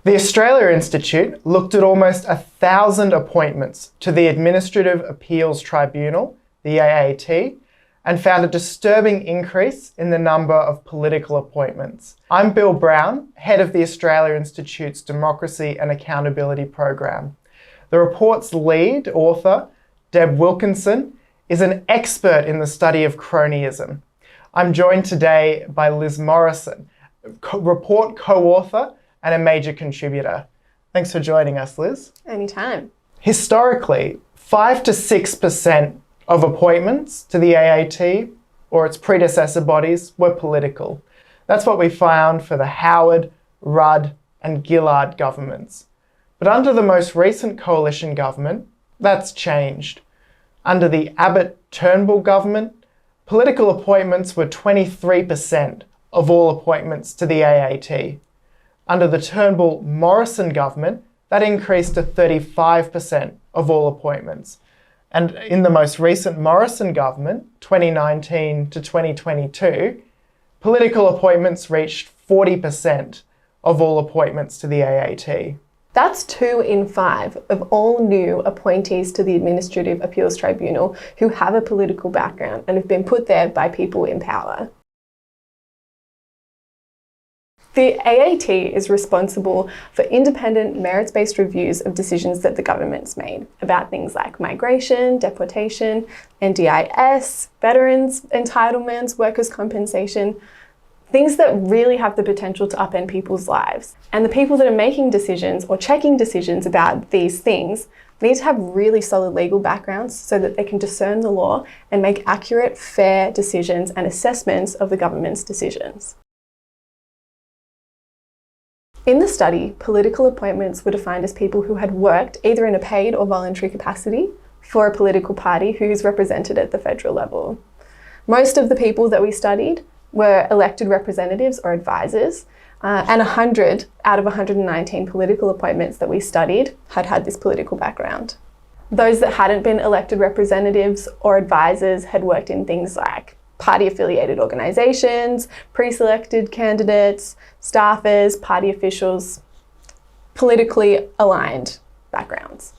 The Australia Institute looked at almost 1,000 appointments to the Administrative Appeals Tribunal, the AAT, and found a disturbing increase in the number of political appointments. I'm Bill Brown, head of the Australia Institute's Democracy and Accountability Program. The report's lead author, Deb Wilkinson, is an expert in the study of cronyism. I'm joined today by Liz Morrison, report co-author and a major contributor. Thanks for joining us, Liz. Anytime. Historically, 5 to 6% of appointments to the AAT or its predecessor bodies were political. That's what we found for the Howard, Rudd and Gillard governments. But under the most recent coalition government, that's changed. Under the Abbott-Turnbull government, political appointments were 23% of all appointments to the AAT. Under the Turnbull-Morrison government, that increased to 35% of all appointments. And in the most recent Morrison government, 2019 to 2022, political appointments reached 40% of all appointments to the AAT. That's 2 in 5 of all new appointees to the Administrative Appeals Tribunal who have a political background and have been put there by people in power. The AAT is responsible for independent, merits-based reviews of decisions that the government's made about things like migration, deportation, NDIS, veterans' entitlements, workers' compensation, things that really have the potential to upend people's lives. And the people that are making decisions or checking decisions about these things need to have really solid legal backgrounds so that they can discern the law and make accurate, fair decisions and assessments of the government's decisions. In the study, political appointments were defined as people who had worked either in a paid or voluntary capacity for a political party who is represented at the federal level. Most of the people that we studied were elected representatives or advisors, and 100 out of 119 political appointments that we studied had this political background. Those that hadn't been elected representatives or advisors had worked in things like party-affiliated organisations, pre-selected candidates, staffers, party officials, politically aligned backgrounds.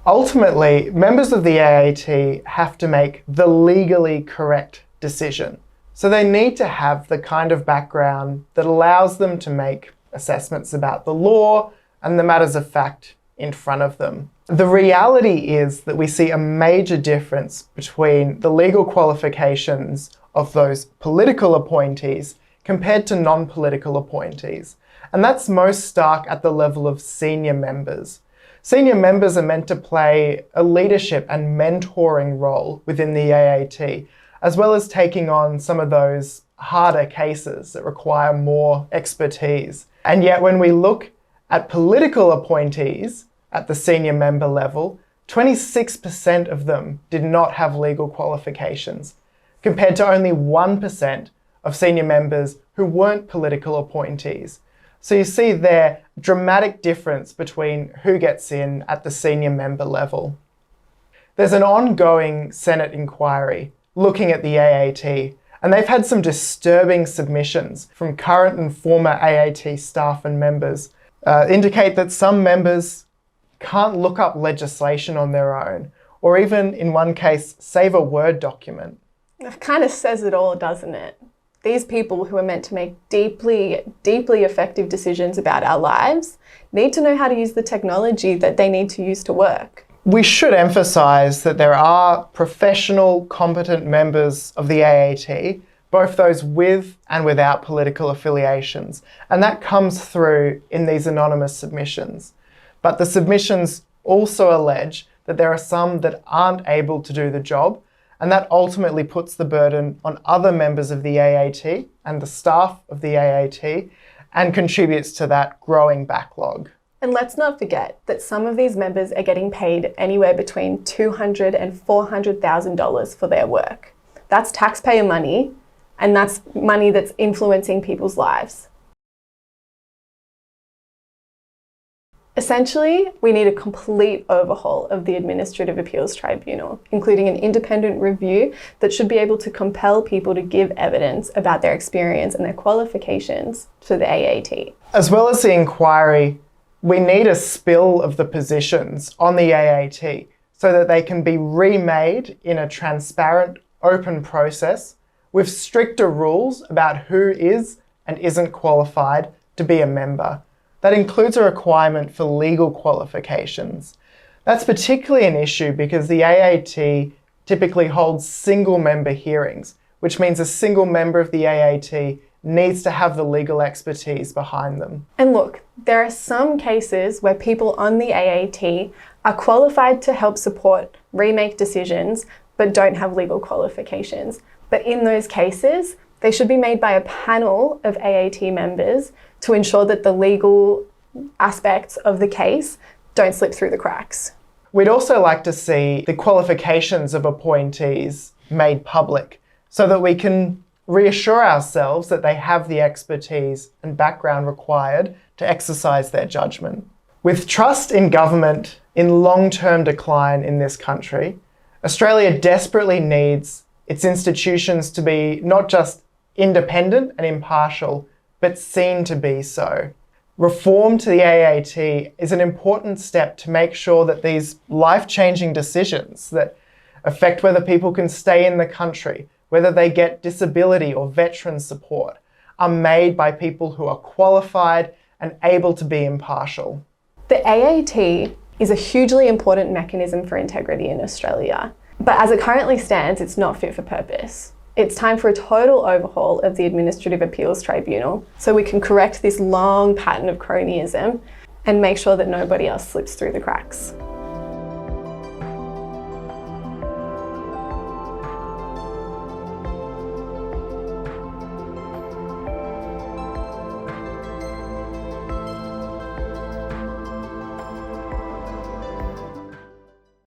Ultimately, members of the AAT have to make the legally correct decision. So they need to have the kind of background that allows them to make assessments about the law and the matters of fact in front of them. The reality is that we see a major difference between the legal qualifications of those political appointees compared to non-political appointees. And that's most stark at the level of senior members. Senior members are meant to play a leadership and mentoring role within the AAT, as well as taking on some of those harder cases that require more expertise. And yet when we look at political appointees at the senior member level, 26% of them did not have legal qualifications, compared to only 1% of senior members who weren't political appointees. So you see there a dramatic difference between who gets in at the senior member level. There's an ongoing Senate inquiry looking at the AAT, and they've had some disturbing submissions from current and former AAT staff and members indicate that some members can't look up legislation on their own, or even in one case, save a Word document. It kind of says it all, doesn't it? These people who are meant to make deeply, deeply effective decisions about our lives need to know how to use the technology that they need to use to work. We should emphasise that there are professional, competent members of the AAT, both those with and without political affiliations, and that comes through in these anonymous submissions. But the submissions also allege that there are some that aren't able to do the job, and that ultimately puts the burden on other members of the AAT and the staff of the AAT and contributes to that growing backlog. And let's not forget that some of these members are getting paid anywhere between $200,000 and $400,000 for their work. That's taxpayer money, and that's money that's influencing people's lives. Essentially, we need a complete overhaul of the Administrative Appeals Tribunal, including an independent review that should be able to compel people to give evidence about their experience and their qualifications to the AAT. As well as the inquiry, we need a spill of the positions on the AAT so that they can be remade in a transparent, open process with stricter rules about who is and isn't qualified to be a member. That includes a requirement for legal qualifications. That's particularly an issue because the AAT typically holds single member hearings, which means a single member of the AAT needs to have the legal expertise behind them. And look, there are some cases where people on the AAT are qualified to help support remake decisions but don't have legal qualifications. But in those cases, they should be made by a panel of AAT members to ensure that the legal aspects of the case don't slip through the cracks. We'd also like to see the qualifications of appointees made public so that we can reassure ourselves that they have the expertise and background required to exercise their judgment. With trust in government in long-term decline in this country, Australia desperately needs its institutions to be not just independent and impartial, but seen to be so. Reform to the AAT is an important step to make sure that these life-changing decisions that affect whether people can stay in the country, whether they get disability or veteran support, are made by people who are qualified and able to be impartial. The AAT is a hugely important mechanism for integrity in Australia, but as it currently stands, it's not fit for purpose. It's time for a total overhaul of the Administrative Appeals Tribunal so we can correct this long pattern of cronyism and make sure that nobody else slips through the cracks.